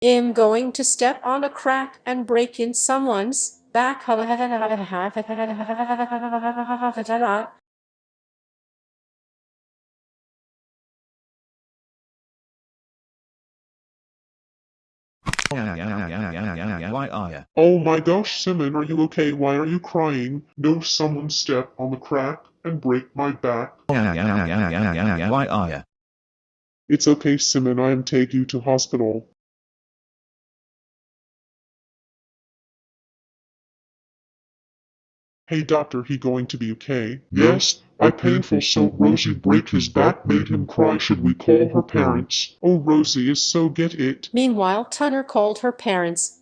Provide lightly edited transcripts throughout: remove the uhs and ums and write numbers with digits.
I'm going to step on a crack and break in someone's back. Why are you? Oh my gosh, Simon, are you okay? Why are you crying? No, someone step on the crack and break my back. Why are you? It's okay, Simon, I am take you to hospital. Hey doctor, he going to be okay? Yes, I painful so Rosie break his back made him cry. Should we call her parents? Oh, Rosie is so get it. Meanwhile, Tunner called her parents.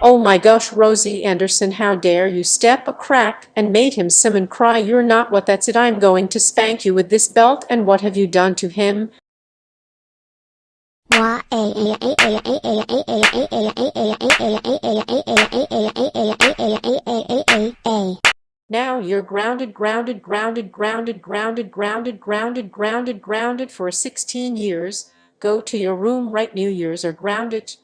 Oh my gosh, Rosie Anderson, how dare you step a crack and made him Simon cry. You're not what that's it. I'm going to spank you with this belt. And what have you done to him? Now you're grounded, grounded, grounded, grounded, grounded, grounded, grounded, grounded, grounded for 16 years. Go to your room right New Year's or grounded.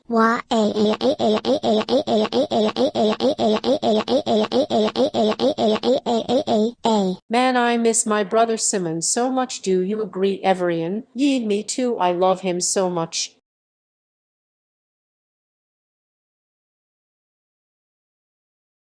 Man, I miss my brother Simon so much. Do you agree, Everian? Ye, me too. I love him so much.